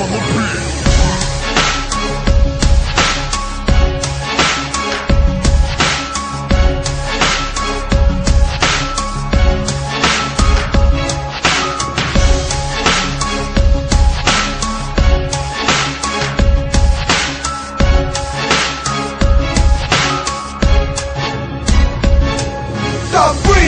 on the beat.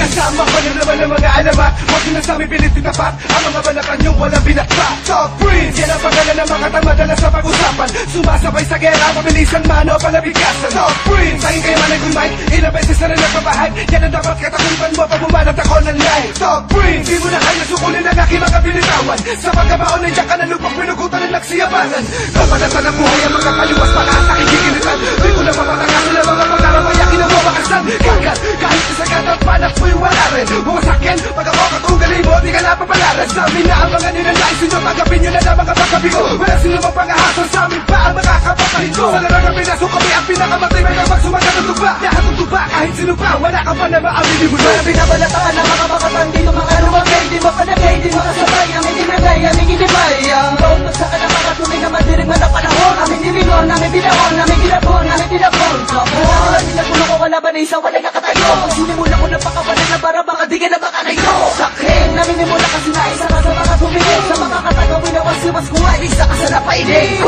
Kasama pa rin naman ng mga alamat. Huwag sinasabi pilit tinapat ang mga balakan yung walang binakpa. Top Prince, yan ang pangalan ng mga madalas sa pag-usapan. Sumasabay sa gera, mabilisan man o palabigasan. Top Prince, sa'kin kayo man ang mic. Ilang beses na rin nagpapahag. Yan ang dapat katakutan mo pag bumanat ako ng live. Top Prince, di mo na kaya sukulin ang aking mga pinitawan. Sa pagkabaon ng diyan ka na lupang pinugutan ng nagsiyabangan. Kapanatan ng buhay ang mga kaliwas para at nakikikilitan. Di ko na mapatakasan ang mga pagkarawayakin na mabakasan. Kagat, kahit sa katang panak mo'y wala rin. Bumasakin, pag ako katunggalin mo, di ka napapalaran. Sa amin na ang mga ninanais nyo, pagkapin nyo na lang mga pagkabigo. Wala sila mang pangahasal sa amin pa ang mga kapatid ko. Sa larang ang pinasok kami ang pinakamatay. May kapag sumagat ng tuba, lahat ng tuba kahit sino pa. Wala ka pa na maaminin mo na. Wala pinabalataan ng mga makatang dito mga lumagay. Di mo panagay, di mo kasabay. Aming dinagay, aming inibay. Ang bawat pagsaka ng mga tunay na madirig man ang panahon. Aming nilingon, aming binahon, aming ginapon, aming tinapon. Kapon, pinapuno ko kalaban na isang walang nakatayo. Sinimula ko na pakawalan na para baka di ka na makalayo. Sakin, naminimula kasi na isa ka sa mga tumingin. Sa mga katagawin na wasiwas ko ay isa ka sa napainig.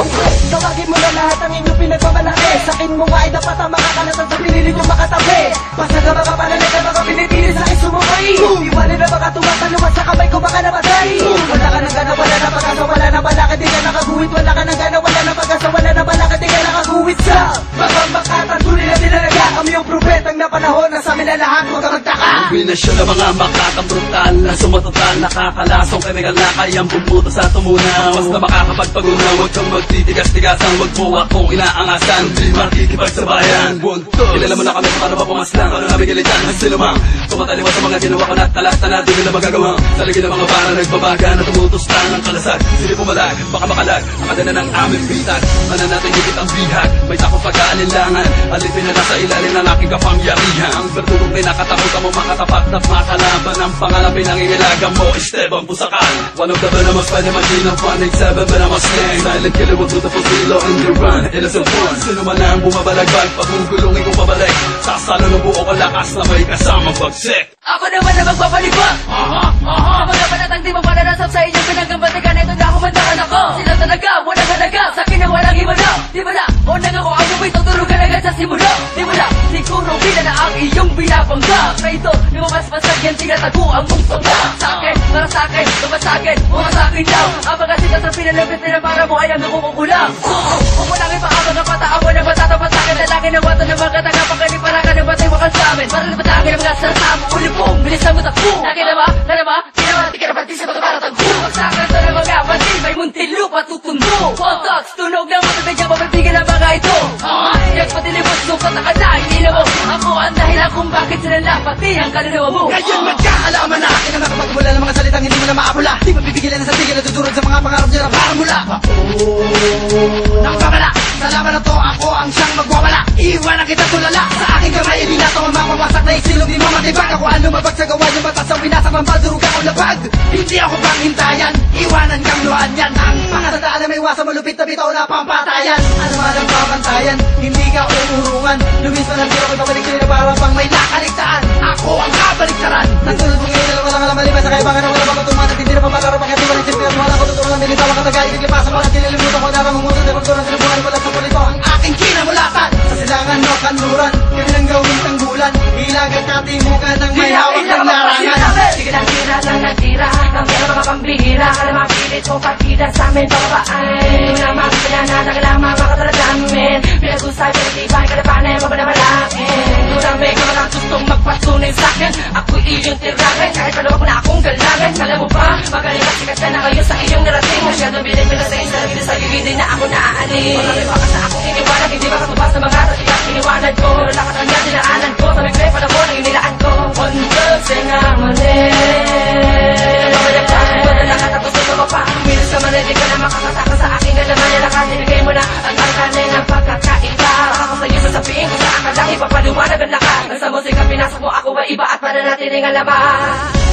Tawagin mo na lahat ang inyong pinagmamalaki. Sakin mo ay dapat ang makakalatan sa pinili nyo makatabi. Basta ka mga panalig ang mga pinipili sa akin sumukay. Iwanin na mga tumatalungan sa kamay ko baka namatay. Wala ka ng gana, wala na pag-asa, wala na balakad, di ka nakaguhit. Wala ka ng gana, wala na pag-asa, wala na balakad, di ka nakaguhit sa mga makatan. Tuloy na dinalaga kami yung propetang na panahon na sa amin na lahat huwag ka magtaka. Kombinasyon ng mga makatang brutal na sumatotal, nakakalasong kanigal na kayang bumuto sa tumunaw. Basta makakapagpaguna, huwag kang magtitigas-tigasan, huwag mo akong inaangasan, di makikipagsabayan. Kilala mo na kami kung ano ba pumaslang, ano namin gilitan ng sinumang tumataliwa sa mga ginawa ko na talasta na di nila magagawa. Sa lagi ng mga para nagbabaga na tumutustan ng kalasag. Sili pumalag, baka makalag, ang kadana ng aming bitag. Mananatin higit ang bihag, may takot pagkaalinlangan, alipin na nasa ilalim ng aking kapangyarihan. Ang berdugong pinakatakutan mo makatapat na makalaban. Ang pangalan pinangingilagan mo, Esteban Pusakan. One of the venomous pwede maging ng 187 venomous gang. Silent killer with beautiful zero in the run, innocent one. Sino man ang bumabalagbag, pagugulungin kong pabalik. Sasalo ng buo ko lakas na may kasamang bagsik. Ako naman na magpapalibag. Sa mga panatang di maparanasap sa inyong pinagambatikan, ito na humandakan ako. Sila talaga, walang halaga, sa akin na walang himala. Di ba na, unang ako ang sabay, tuturugan agad sa simula. Di ba na, siguro bila na ang iyong binabangga. Na ito, di mo mas masag yan, tinatago ang mong sangga. Sa akin, para sa akin, tumas sa akin, mga sa akin daw. Ang mga sitas na pinalapit nila para mo ay ang nakukukulang. Kung walang ipakabang ang pataawa na matatapat sa akin, lalaki na wata ng mga tagapagani para ka na batay wakal sa amin. Para na batangin ang mga sarasama, ulipong, bilisan mo takbo. Nakinama, di ka na pati sa mga paratagbo. Pagsakan to ng mga pati, may muntilo patutundo. Contox, tunog ng matatagya, mapipigil ang mga ito. Yan patilimos, sukat na kala, hindi na mo. Ako ang dahilan kung bakit sila lapati ang kaluluwa mo. Ngayon magkaalaman na akin ang nakapagmula ng mga salitang hindi mo na maapula. Di mapipigilan na sa tigil na tutulog sa mga pangarap niya na para mula. Nakapagala, sa laban na to ako ang siyang magwawala. Iwanan kita tulala, sa aking kamay hindi na to ang mapawasak na isilong di mo matibag. Ako ang lumabag sa gawa yung batas ang winasak ng padurog ako labag. Hindi ako panghintayan, iwanan kang luhan yan. Ang mga tandaan na may iwasan malupit na bitaw na pampatayan. Ano man ang papantayan, hindi ka urungan. Lumis pa ng tiro ko'y pabalik sa'yo na para pang may nakaligtaan. Ako ang kabaligtaran. Nagtulad mo ngayon na walang alam maliban sa kaibangan na wala pagtutuman at hindi na papagarap ang katiwan ng sirpirat. Wala ko tutulong ng binitaw ang katagay. Iglipasan ko at kinilimutan ko na mamumuso sa pagtunan sa buhay ko lang sa pulito. Ang aking kinamulatan sa silangan o kanluran. Kami nang gawin tanggulan, hilagat katimukan ng may hawak ng larangan. Sige lang tira lang natira, kami na mga pambihira. Kala mapilit o partida sa amin pababaan. Una mga pinana, nagalama mga katalagamit. Pinag-usay, pinag-ibay, kalapanay, mabanamalangin. Durami ka lang gustong magpatunay sa'kin. Ako'y iyong tirahin, kahit palawag na akong galangin. Alam mo ba, magaling at sikat na kayo sa iyong narating. Masyadong bilig pinasayin sa labili sa bibili na ako naaanin. Marami pa ka sa akong iniwanag, hindi makatubas na mga ratiyak iniwanag ko. Lakas ang yan, dinaanan ko, sa may pala ko, nang inilaan ko. Puntos nga mali. Pinagmamalagpasan ko na nakatapos ito ko pa. Milis ka mali, di ka na makakasaka sa aking galaman. Nakatinigay mo na ang alkanin ng pagkakaiba. Ako sa'yo sasabihin ko sa akalang ipapaliwanag ang lakas. Sa musika pinasok mo ako ay iba at para natin ang alaman.